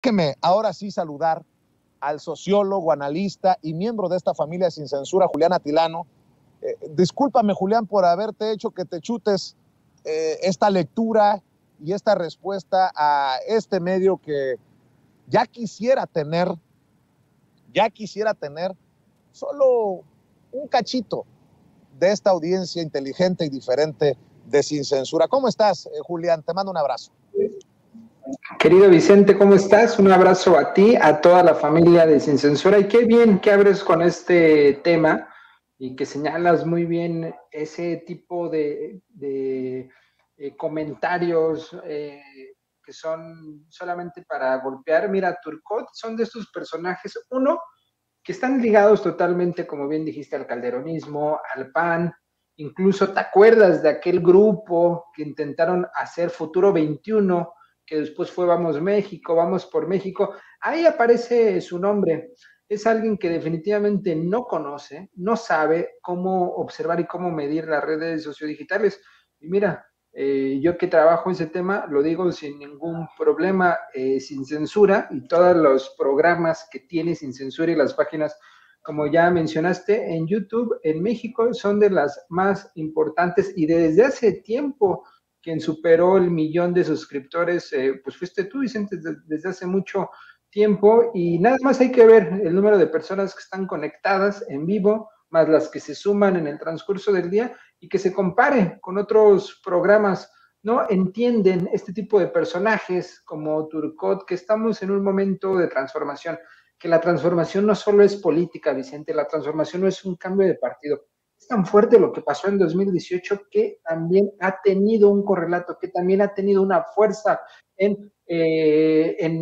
Déjeme ahora sí saludar al sociólogo, analista y miembro de esta familia sin censura, Julián Atilano. Discúlpame, Julián, por haberte hecho que te chutes esta lectura y esta respuesta a este medio que ya quisiera tener solo un cachito de esta audiencia inteligente y diferente de Sin Censura. ¿Cómo estás, Julián? Te mando un abrazo. Querido Vicente, ¿cómo estás? Un abrazo a ti, a toda la familia de Sin Censura, y qué bien que abres con este tema y que señalas muy bien ese tipo de comentarios que son solamente para golpear. Mira, Turcot son de estos personajes, uno, que están ligados totalmente, como bien dijiste, al calderonismo, al PAN. Incluso te acuerdas de aquel grupo que intentaron hacer Futuro 21, que después fue Vamos México, Vamos por México. Ahí aparece su nombre. Es alguien que definitivamente no conoce, no sabe cómo observar y cómo medir las redes sociodigitales. Y mira, yo que trabajo ese tema, lo digo sin ningún problema, Sin Censura, y todos los programas que tiene Sin Censura y las páginas, como ya mencionaste, en YouTube, en México, son de las más importantes, y desde hace tiempo quien superó el 1,000,000 de suscriptores, pues fuiste tú, Vicente, desde hace mucho tiempo, y nada más hay que ver el número de personas que están conectadas en vivo, más las que se suman en el transcurso del día, y que se compare con otros programas, ¿no? Entienden este tipo de personajes como Turcot, que estamos en un momento de transformación, que la transformación no solo es política, Vicente, la transformación no es un cambio de partido. Es tan fuerte lo que pasó en 2018 que también ha tenido un correlato, que también ha tenido una fuerza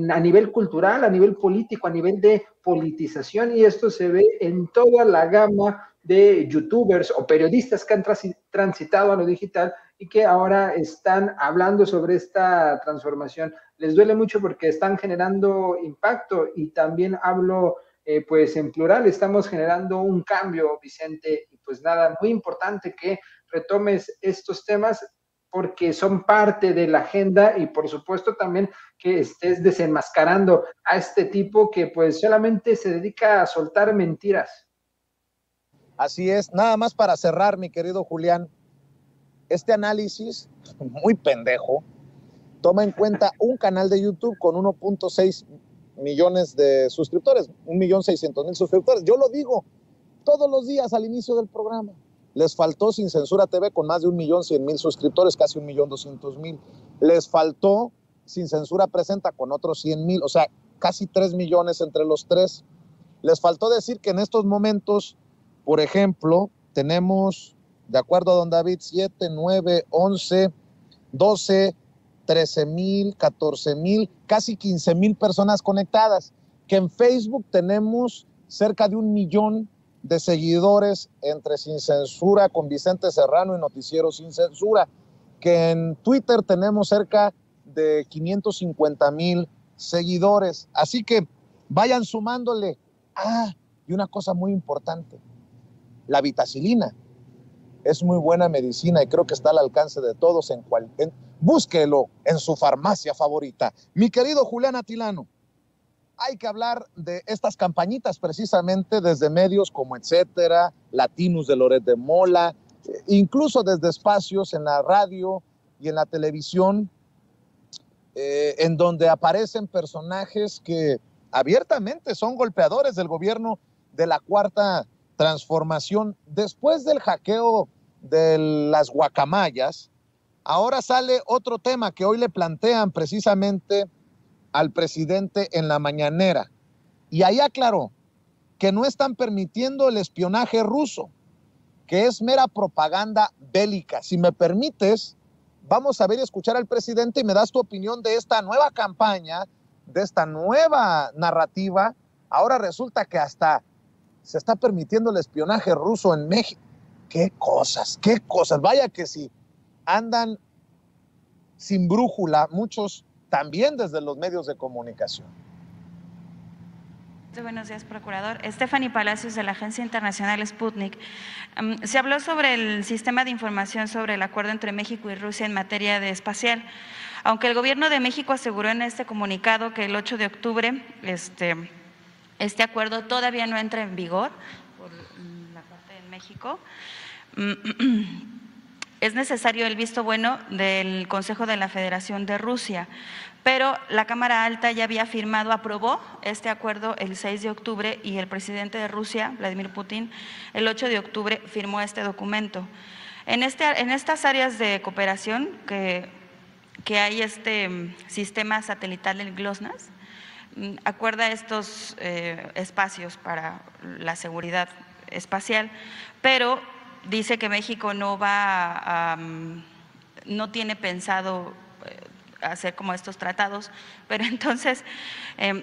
a nivel cultural, a nivel político, a nivel de politización, y esto se ve en toda la gama de youtubers o periodistas que han transitado a lo digital y que ahora están hablando sobre esta transformación. Les duele mucho porque están generando impacto, y también hablo pues en plural, estamos generando un cambio, Vicente, y pues nada, muy importante que retomes estos temas porque son parte de la agenda, y por supuesto también que estés desenmascarando a este tipo que pues solamente se dedica a soltar mentiras. Así es, nada más para cerrar, mi querido Julián, este análisis muy pendejo toma en cuenta un canal de YouTube con 1.6 millones de suscriptores, 1.600.000 suscriptores. Yo lo digo todos los días al inicio del programa. Les faltó Sin Censura TV con más de 1.100.000 suscriptores, casi 1.200.000. Les faltó Sin Censura Presenta con otros 100.000, o sea, casi 3 millones entre los tres. Les faltó decir que en estos momentos, por ejemplo, tenemos, de acuerdo a don David, 7, 9, 11, 12, 13,000, 14,000, casi 15,000 personas conectadas, que en Facebook tenemos cerca de 1,000,000 de seguidores entre Sin Censura con Vicente Serrano y Noticiero Sin Censura, que en Twitter tenemos cerca de 550,000 seguidores. Así que vayan sumándole. Y una cosa muy importante, la vitacilina es muy buena medicina y creo que está al alcance de todos. Búsquelo en su farmacia favorita. Mi querido Julián Atilano, hay que hablar de estas campañitas precisamente desde medios como Etcétera, Latinus de Loret de Mola, incluso desde espacios en la radio y en la televisión, en donde aparecen personajes que abiertamente son golpeadores del gobierno de la Cuarta Transformación. Después del hackeo de las guacamayas, ahora sale otro tema que hoy le plantean precisamente al presidente en la mañanera, y ahí aclaró que no están permitiendo el espionaje ruso, que es mera propaganda bélica. Si me permites, vamos a ver y escuchar al presidente y me das tu opinión de esta nueva campaña, de esta nueva narrativa. Ahora resulta que hasta se está permitiendo el espionaje ruso en México. Qué cosas. Vaya que sí, andan sin brújula muchos, también desde los medios de comunicación. Buenos días, procurador. Stephanie Palacios, de la Agencia Internacional Sputnik. Se habló sobre el sistema de información sobre el acuerdo entre México y Rusia en materia de espacial. Aunque el gobierno de México aseguró en este comunicado que el 8 de octubre este acuerdo todavía no entra en vigor por la parte de México, es necesario el visto bueno del Consejo de la Federación de Rusia, pero la Cámara Alta ya había aprobó este acuerdo el 6 de octubre y el presidente de Rusia, Vladimir Putin, el 8 de octubre firmó este documento. En estas áreas de cooperación que hay este sistema satelital del GLONASS, acuerda estos espacios para la seguridad espacial, pero dice que México no tiene pensado hacer como estos tratados, pero entonces,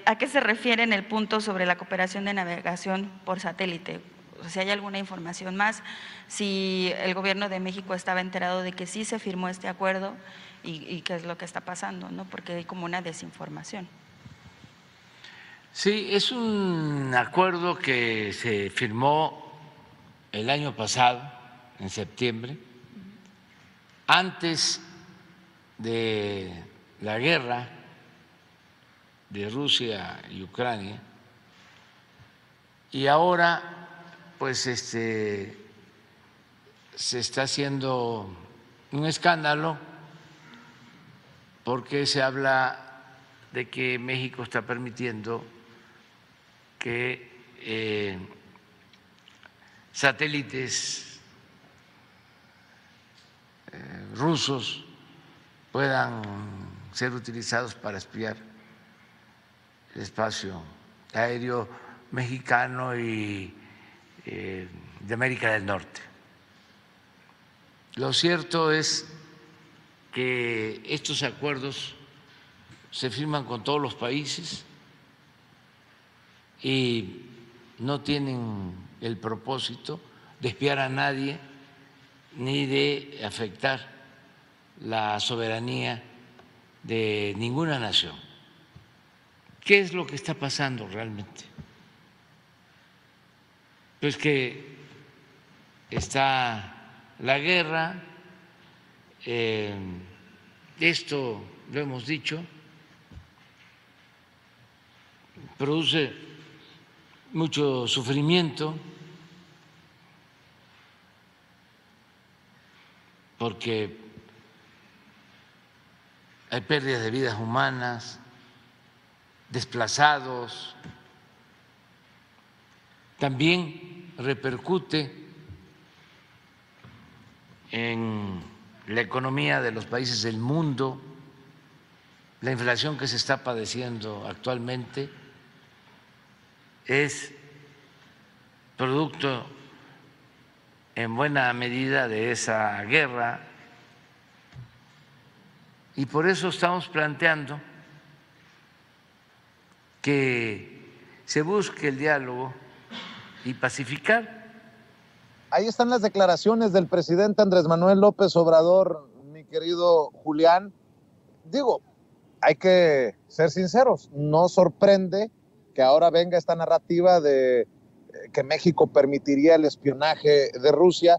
¿a qué se refiere en el punto sobre la cooperación de navegación por satélite? O sea, si hay alguna información más, si el gobierno de México estaba enterado de que sí se firmó este acuerdo y qué es lo que está pasando, ¿no? Porque hay como una desinformación. Sí, es un acuerdo que se firmó el año pasado, en septiembre, antes de la guerra de Rusia y Ucrania, y ahora pues se está haciendo un escándalo porque se habla de que México está permitiendo que satélites rusos puedan ser utilizados para espiar el espacio aéreo mexicano y de América del Norte. Lo cierto es que estos acuerdos se firman con todos los países y no tienen el propósito de espiar a nadie ni de afectar la soberanía de ninguna nación. ¿Qué es lo que está pasando realmente? Pues que está la guerra, esto lo hemos dicho, produce mucho sufrimiento porque hay pérdidas de vidas humanas, desplazados, también repercute en la economía de los países del mundo, la inflación que se está padeciendo actualmente es producto en buena medida de esa guerra y por eso estamos planteando que se busque el diálogo y pacificar. Ahí están las declaraciones del presidente Andrés Manuel López Obrador, mi querido Julián. Digo, hay que ser sinceros, no sorprende que ahora venga esta narrativa de que México permitiría el espionaje de Rusia.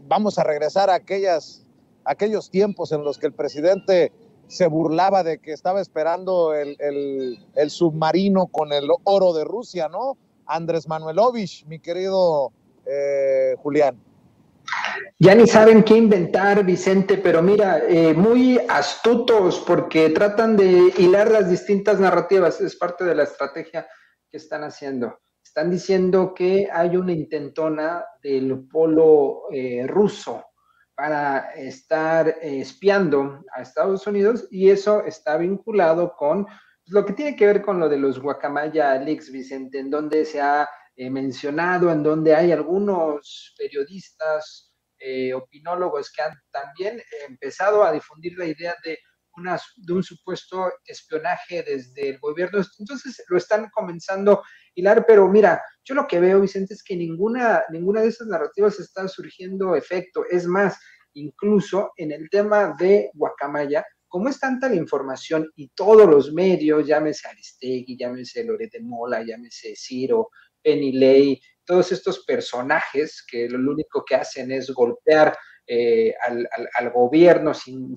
Vamos a regresar a aquellos tiempos en los que el presidente se burlaba de que estaba esperando el submarino con el oro de Rusia, ¿no? Andrés Manuelovich, mi querido Julián. Ya ni saben qué inventar, Vicente, pero mira, muy astutos porque tratan de hilar las distintas narrativas, es parte de la estrategia que están haciendo. Están diciendo que hay una intentona del polo ruso para estar espiando a Estados Unidos y eso está vinculado con lo que tiene que ver con lo de los Guacamaya Leaks, Vicente, en donde se ha mencionado, en donde hay algunos periodistas, opinólogos que han también empezado a difundir la idea de un supuesto espionaje desde el gobierno. Entonces lo están comenzando a hilar, pero mira, yo lo que veo, Vicente, es que ninguna de esas narrativas está surgiendo efecto. Es más, incluso en el tema de Guacamaya, como es tanta la información y todos los medios, llámese Aristegui, llámese Loret de Mola, llámese Ciro, Penny Ley, todos estos personajes que lo único que hacen es golpear al gobierno sin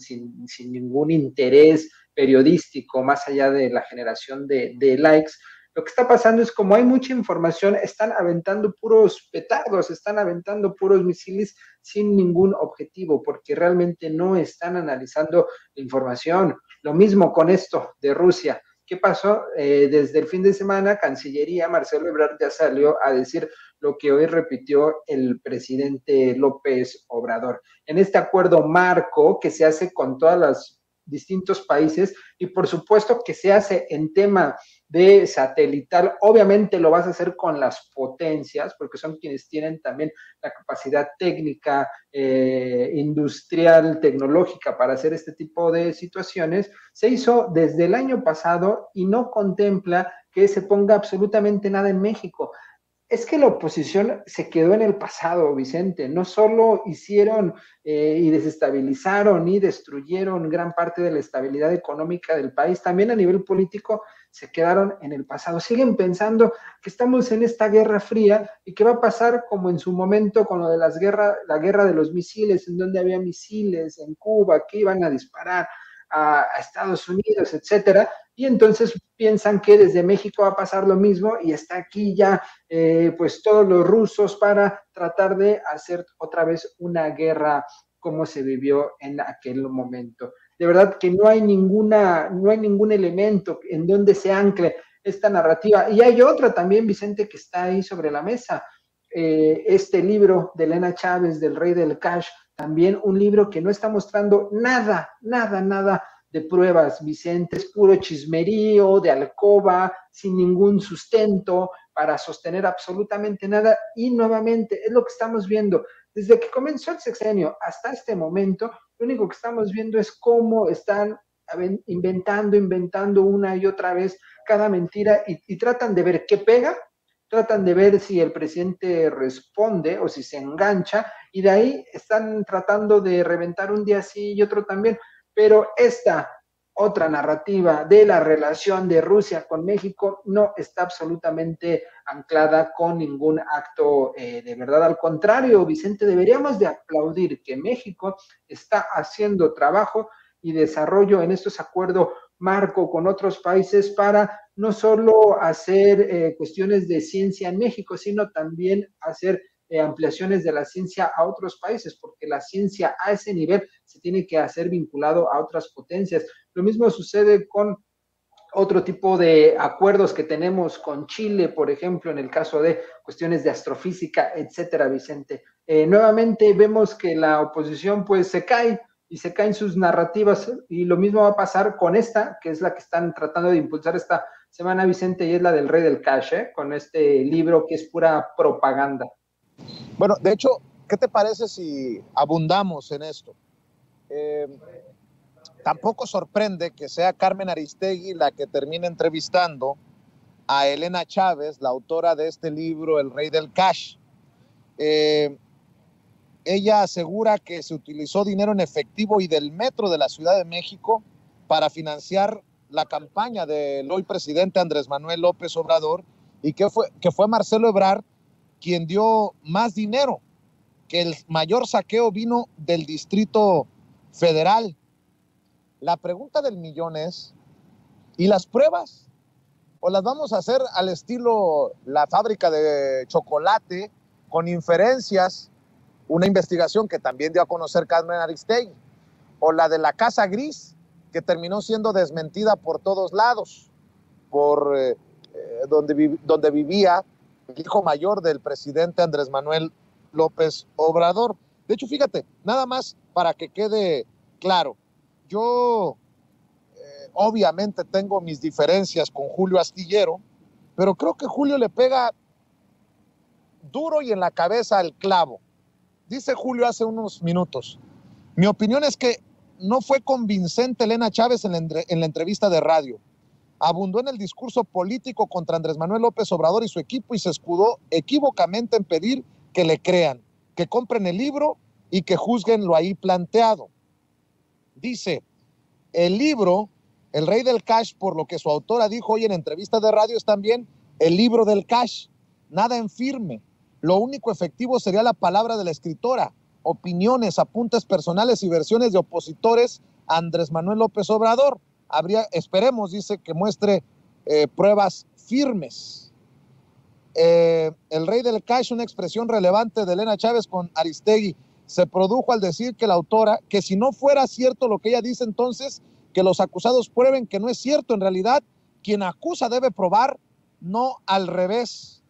ningún interés periodístico, más allá de la generación de likes. Lo que está pasando es como hay mucha información, están aventando puros petardos, están aventando puros misiles sin ningún objetivo, porque realmente no están analizando la información. Lo mismo con esto de Rusia. ¿Qué pasó? Desde el fin de semana, Cancillería, Marcelo Ebrard ya salió a decir lo que hoy repitió el presidente López Obrador. En este acuerdo marco que se hace con todos los distintos países y por supuesto que se hace en tema de satelital, obviamente lo vas a hacer con las potencias, porque son quienes tienen también la capacidad técnica, industrial, tecnológica para hacer este tipo de situaciones. Se hizo desde el año pasado y no contempla que se ponga absolutamente nada en México. Es que la oposición se quedó en el pasado, Vicente. No solo hicieron y desestabilizaron y destruyeron gran parte de la estabilidad económica del país, también a nivel político se quedaron en el pasado. Siguen pensando que estamos en esta guerra fría y que va a pasar como en su momento con lo de la guerra de los misiles, en donde había misiles en Cuba que iban a disparar a Estados Unidos, etcétera, y entonces piensan que desde México va a pasar lo mismo y está aquí ya pues todos los rusos para tratar de hacer otra vez una guerra como se vivió en aquel momento. De verdad que no hay ningún elemento en donde se ancle esta narrativa. Y hay otra también, Vicente, que está ahí sobre la mesa. Este libro de Elena Chávez, del Rey del Cash, también un libro que no está mostrando nada de pruebas, Vicente, es puro chismerío, de alcoba, sin ningún sustento, para sostener absolutamente nada, y nuevamente es lo que estamos viendo. Desde que comenzó el sexenio hasta este momento, lo único que estamos viendo es cómo están inventando una y otra vez cada mentira y tratan de ver qué pega, tratan de ver si el presidente responde o si se engancha, y de ahí están tratando de reventar un día sí y otro también. Pero esta otra narrativa de la relación de Rusia con México no está absolutamente anclada con ningún acto de verdad. Al contrario, Vicente, deberíamos de aplaudir que México está haciendo trabajo y desarrollo en estos acuerdos marco con otros países para no solo hacer cuestiones de ciencia en México, sino también hacer ampliaciones de la ciencia a otros países, porque la ciencia a ese nivel se tiene que hacer vinculado a otras potencias. Lo mismo sucede con otro tipo de acuerdos que tenemos con Chile, por ejemplo, en el caso de cuestiones de astrofísica, etcétera, Vicente. Nuevamente vemos que la oposición pues se cae y se caen sus narrativas, y lo mismo va a pasar con esta, que es la que están tratando de impulsar esta semana, Vicente, y es la del Rey del Cash, con este libro que es pura propaganda. Bueno, de hecho, ¿qué te parece si abundamos en esto? Tampoco sorprende que sea Carmen Aristegui la que termine entrevistando a Elena Chávez, la autora de este libro, El Rey del Cash. Ella asegura que se utilizó dinero en efectivo y del metro de la Ciudad de México para financiar la campaña del hoy presidente Andrés Manuel López Obrador, y que fue Marcelo Ebrard quien dio más dinero, que el mayor saqueo vino del Distrito Federal. La pregunta del millón es, ¿y las pruebas? ¿O las vamos a hacer al estilo la fábrica de chocolate, con inferencias, una investigación que también dio a conocer Carmen Aristegui? ¿O la de la Casa Gris, que terminó siendo desmentida por todos lados, por donde vivía el hijo mayor del presidente Andrés Manuel López Obrador? De hecho, fíjate, nada más para que quede claro, yo obviamente tengo mis diferencias con Julio Astillero, pero creo que Julio le pega duro y en la cabeza al clavo. Dice Julio hace unos minutos, mi opinión es que no fue convincente Elena Chávez en la entrevista de radio. Abundó en el discurso político contra Andrés Manuel López Obrador y su equipo, y se escudó equívocamente en pedir que le crean, que compren el libro y que juzguen lo ahí planteado. Dice, el libro, El Rey del Cash, por lo que su autora dijo hoy en entrevista de radio, es también el libro del cash, nada en firme. Lo único efectivo sería la palabra de la escritora, opiniones, apuntes personales y versiones de opositores a Andrés Manuel López Obrador. Esperemos, dice, que muestre pruebas firmes. El rey del cash, una expresión relevante de Elena Chávez con Aristegui, se produjo al decir que la autora, que si no fuera cierto lo que ella dice, entonces que los acusados prueben que no es cierto. En realidad, quien acusa debe probar, no al revés.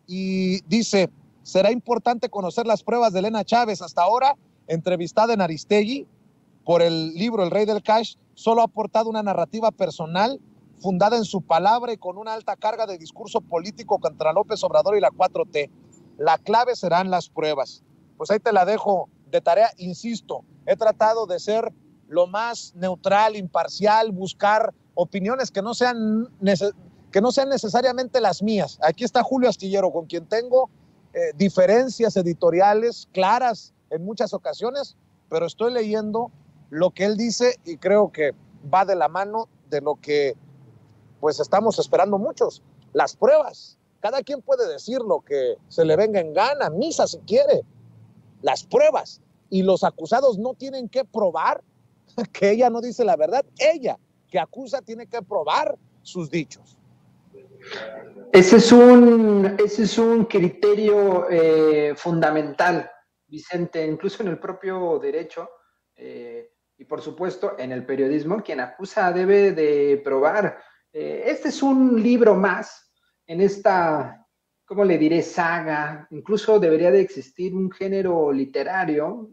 Y dice, será importante conocer las pruebas de Elena Chávez. Hasta ahora, entrevistada en Aristegui por el libro El Rey del Cash, solo ha aportado una narrativa personal fundada en su palabra y con una alta carga de discurso político contra López Obrador y la 4T. La clave serán las pruebas. Pues ahí te la dejo de tarea. Insisto, he tratado de ser lo más neutral, imparcial, buscar opiniones que no sean necesariamente las mías. Aquí está Julio Astillero, con quien tengo diferencias editoriales claras en muchas ocasiones, pero estoy leyendo lo que él dice y creo que va de la mano de lo que pues estamos esperando muchos, las pruebas. Cada quien puede decir lo que se le venga en gana, misa si quiere, las pruebas. Y los acusados no tienen que probar que ella no dice la verdad. Ella, que acusa, tiene que probar sus dichos. Ese es un criterio fundamental, Vicente, incluso en el propio derecho y por supuesto en el periodismo. Quien acusa debe de probar. Este es un libro más en esta, ¿cómo le diré?, saga. Incluso debería de existir un género literario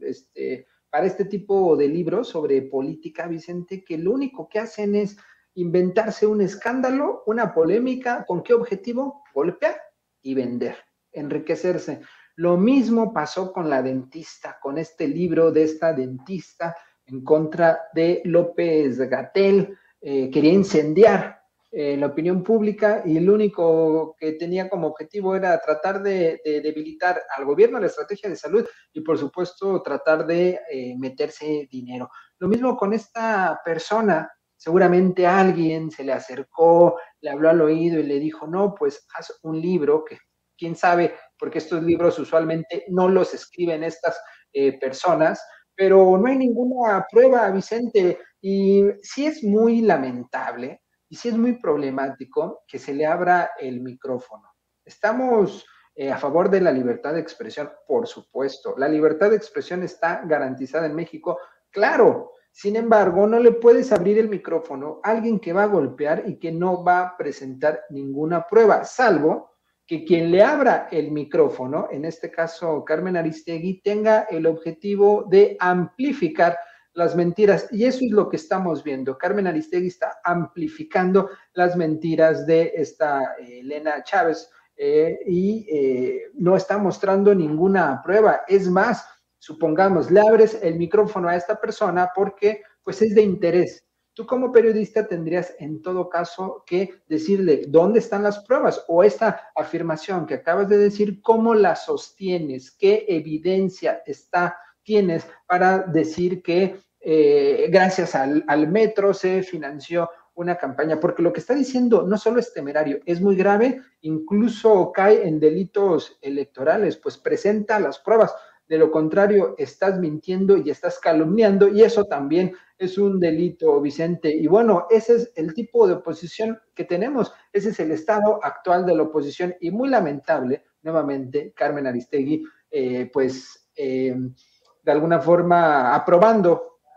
para este tipo de libros sobre política, Vicente, que lo único que hacen es inventarse un escándalo, una polémica. ¿Con qué objetivo? Golpear y vender, enriquecerse. Lo mismo pasó con la dentista, con este libro de esta dentista en contra de López-Gatell. Quería incendiar la opinión pública y lo único que tenía como objetivo era tratar de debilitar al gobierno, la estrategia de salud y por supuesto tratar de meterse dinero. Lo mismo con esta persona. Seguramente alguien se le acercó, le habló al oído y le dijo, no, pues haz un libro, que quién sabe, porque estos libros usualmente no los escriben estas personas, pero no hay ninguna prueba, Vicente, y sí es muy lamentable y sí es muy problemático que se le abra el micrófono. Estamos a favor de la libertad de expresión, por supuesto. La libertad de expresión está garantizada en México, claro. Sin embargo, no le puedes abrir el micrófono a alguien que va a golpear y que no va a presentar ninguna prueba, salvo que quien le abra el micrófono, en este caso Carmen Aristegui, tenga el objetivo de amplificar las mentiras. Y eso es lo que estamos viendo. Carmen Aristegui está amplificando las mentiras de esta Elena Chávez y no está mostrando ninguna prueba. Es más, supongamos, le abres el micrófono a esta persona porque pues es de interés. Tú como periodista tendrías en todo caso que decirle dónde están las pruebas o esta afirmación que acabas de decir, cómo la sostienes, qué evidencia tienes para decir que gracias al metro se financió una campaña, porque lo que está diciendo no solo es temerario, es muy grave, incluso cae en delitos electorales, pues presenta las pruebas. De lo contrario, estás mintiendo y estás calumniando, y eso también es un delito, Vicente. Y bueno, ese es el tipo de oposición que tenemos, ese es el estado actual de la oposición, y muy lamentable, nuevamente, Carmen Aristegui, de alguna forma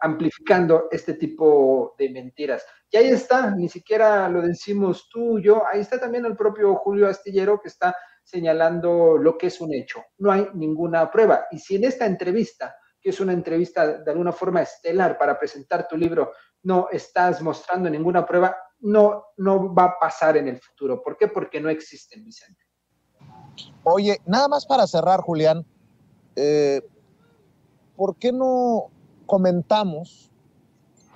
amplificando este tipo de mentiras. Y ahí está, ni siquiera lo decimos tú, yo, ahí está también el propio Julio Astillero que está señalando lo que es un hecho. No hay ninguna prueba. Y si en esta entrevista, que es una entrevista de alguna forma estelar para presentar tu libro, no estás mostrando ninguna prueba, no va a pasar en el futuro. ¿Por qué? Porque no existen, Vicente. Oye, nada más para cerrar, Julián, ¿por qué no comentamos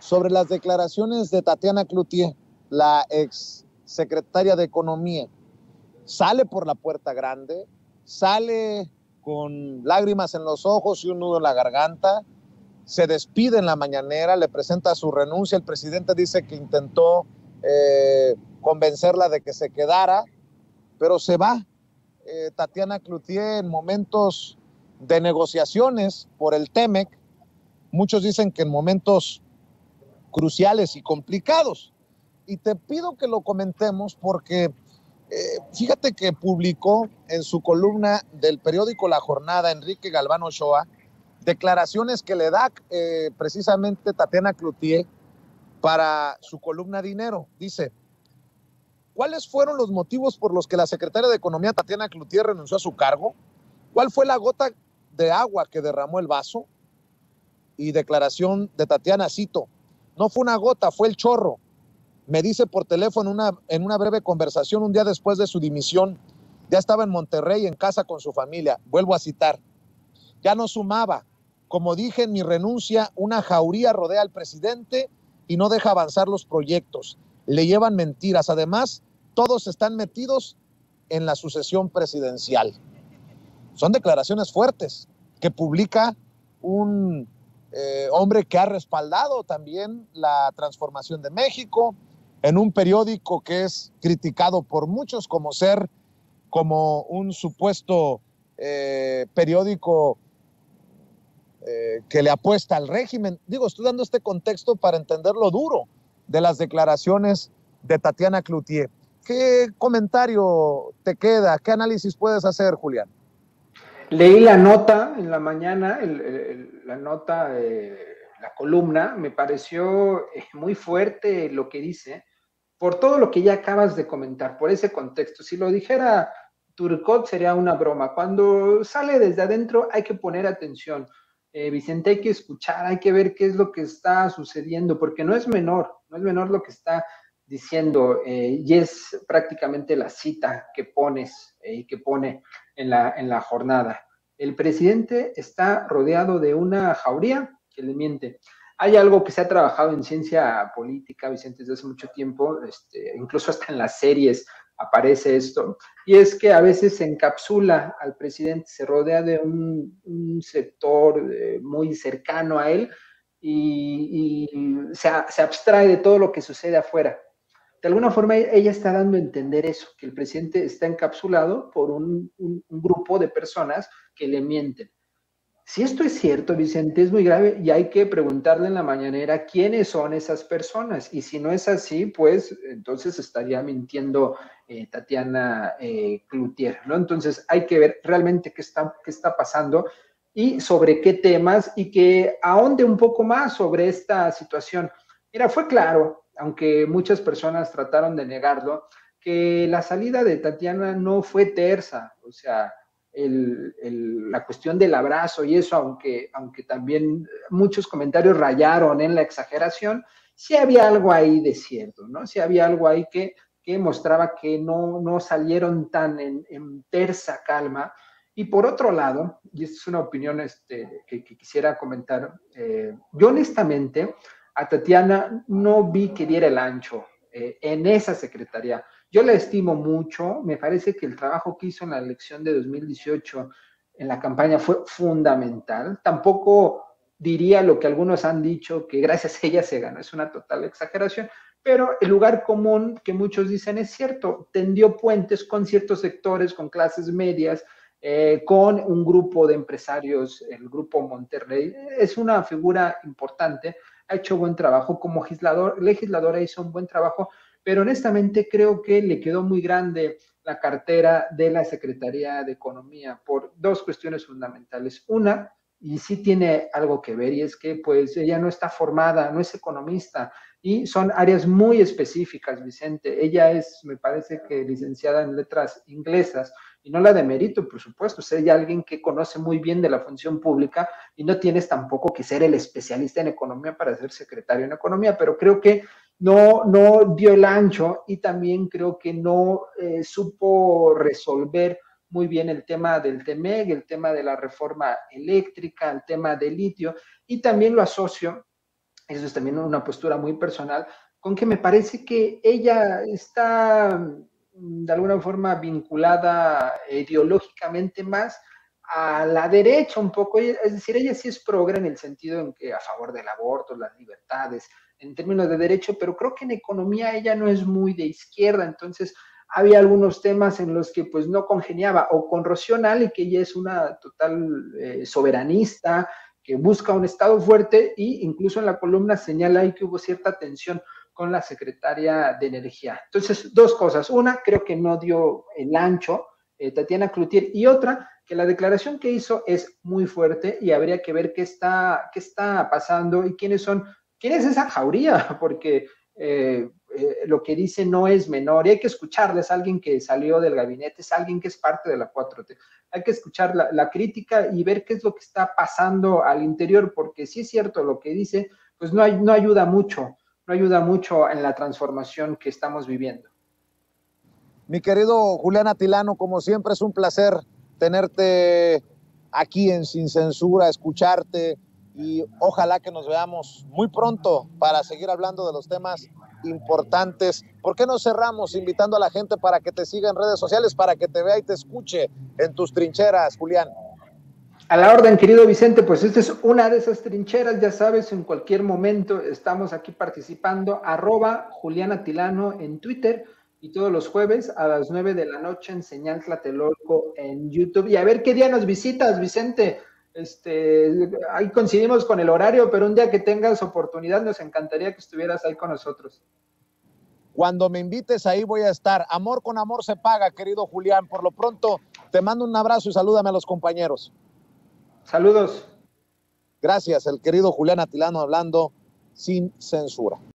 sobre las declaraciones de Tatiana Cloutier, la ex secretaria de Economía? Sale por la puerta grande, sale con lágrimas en los ojos y un nudo en la garganta, se despide en la mañanera, le presenta su renuncia, el presidente dice que intentó convencerla de que se quedara, pero se va. Tatiana Cloutier en momentos de negociaciones por el TEMEC, muchos dicen que en momentos cruciales y complicados. Y te pido que lo comentemos porque fíjate que publicó en su columna del periódico La Jornada, Enrique Galván Ochoa, declaraciones que le da precisamente Tatiana Cloutier para su columna Dinero. Dice: ¿cuáles fueron los motivos por los que la secretaria de Economía Tatiana Cloutier renunció a su cargo? ¿Cuál fue la gota de agua que derramó el vaso? Y declaración de Tatiana, cito: no fue una gota, fue el chorro. Me dice por teléfono en una breve conversación un día después de su dimisión. Ya estaba en Monterrey en casa con su familia. Vuelvo a citar: ya no sumaba. Como dije en mi renuncia, una jauría rodea al presidente y no deja avanzar los proyectos. Le llevan mentiras. Además, todos están metidos en la sucesión presidencial. Son declaraciones fuertes que publica un hombre que ha respaldado también la transformación de México, en un periódico que es criticado por muchos como un supuesto periódico que le apuesta al régimen. Digo, estoy dando este contexto para entender lo duro de las declaraciones de Tatiana Cloutier. ¿Qué comentario te queda? ¿Qué análisis puedes hacer, Julián? Leí la nota en la mañana, la nota, la columna, me pareció muy fuerte lo que dice, por todo lo que ya acabas de comentar, por ese contexto. Si lo dijera Turcot sería una broma. Cuando sale desde adentro hay que poner atención. Vicente, hay que escuchar, hay que ver qué es lo que está sucediendo, porque no es menor lo que está diciendo, y es prácticamente la cita que pones y que pone en la jornada. El presidente está rodeado de una jauría que le miente. Hay algo que se ha trabajado en ciencia política, Vicente, desde hace mucho tiempo, incluso hasta en las series aparece esto, y es que a veces se encapsula al presidente, se rodea de un sector muy cercano a él y se abstrae de todo lo que sucede afuera. De alguna forma ella está dando a entender eso, que el presidente está encapsulado por un grupo de personas que le mienten. Si esto es cierto, Vicente, es muy grave y hay que preguntarle en la mañanera quiénes son esas personas. Y si no es así, pues entonces estaría mintiendo Tatiana Cloutier, ¿no? Entonces hay que ver realmente qué está pasando y sobre qué temas y que ahonde un poco más sobre esta situación. Mira, fue claro, aunque muchas personas trataron de negarlo, que la salida de Tatiana no fue tersa, o sea, la cuestión del abrazo y eso, aunque también muchos comentarios rayaron en la exageración, sí había algo ahí de cierto, ¿no? Sí había algo ahí que mostraba que no salieron tan en tersa calma. Y por otro lado, y esta es una opinión que quisiera comentar, yo honestamente a Tatiana no vi que diera el ancho en esa secretaría. Yo la estimo mucho, me parece que el trabajo que hizo en la elección de 2018 en la campaña fue fundamental. Tampoco diría lo que algunos han dicho, que gracias a ella se ganó, es una total exageración, pero el lugar común que muchos dicen es cierto, tendió puentes con ciertos sectores, con clases medias, con un grupo de empresarios, el grupo Monterrey, es una figura importante, ha hecho buen trabajo, como legisladora hizo un buen trabajo, pero honestamente creo que le quedó muy grande la cartera de la Secretaría de Economía por dos cuestiones fundamentales. Una, y sí tiene algo que ver, y es que pues ella no está formada, no es economista, y son áreas muy específicas, Vicente. Ella es, me parece que licenciada en letras inglesas, y no la de mérito, por supuesto, es ella alguien que conoce muy bien de la función pública, y no tienes tampoco que ser el especialista en economía para ser secretario en economía, pero creo que no dio el ancho y también creo que no supo resolver muy bien el tema del TEMEC, el tema de la reforma eléctrica, el tema del litio, y también lo asocio, eso es también una postura muy personal, con que me parece que ella está de alguna forma vinculada ideológicamente más a la derecha un poco, es decir, ella sí es progre en el sentido en que a favor del aborto, las libertades, en términos de derecho, pero creo que en economía ella no es muy de izquierda, entonces había algunos temas en los que pues no congeniaba, o con Rocío Nale, que ella es una total soberanista, que busca un Estado fuerte, y incluso en la columna señala ahí que hubo cierta tensión con la secretaria de Energía. Entonces, dos cosas. Una, creo que no dio el ancho Tatiana Cloutier, y otra, que la declaración que hizo es muy fuerte y habría que ver qué está pasando y quién es esa jauría, porque lo que dice no es menor y hay que escucharla. Es alguien que salió del gabinete, es alguien que es parte de la 4T. Hay que escuchar la crítica y ver qué es lo que está pasando al interior, porque sí es cierto lo que dice, pues no ayuda mucho en la transformación que estamos viviendo. Mi querido Julián Atilano, como siempre es un placer tenerte aquí en Sin Censura, escucharte, y ojalá que nos veamos muy pronto para seguir hablando de los temas importantes. ¿Por qué no cerramos invitando a la gente para que te siga en redes sociales, para que te vea y te escuche en tus trincheras, Julián? A la orden, querido Vicente, pues esta es una de esas trincheras, ya sabes, en cualquier momento estamos aquí participando, @Julián Atilano en Twitter, y todos los jueves a las 9 de la noche en Señal Tlatelolco en YouTube. Y a ver qué día nos visitas, Vicente. Ahí coincidimos con el horario, pero un día que tengas oportunidad nos encantaría que estuvieras ahí con nosotros. Cuando me invites ahí voy a estar. Amor con amor se paga, querido Julián. Por lo pronto te mando un abrazo y salúdame a los compañeros. Saludos. Gracias, el querido Julián Atilano hablando sin censura.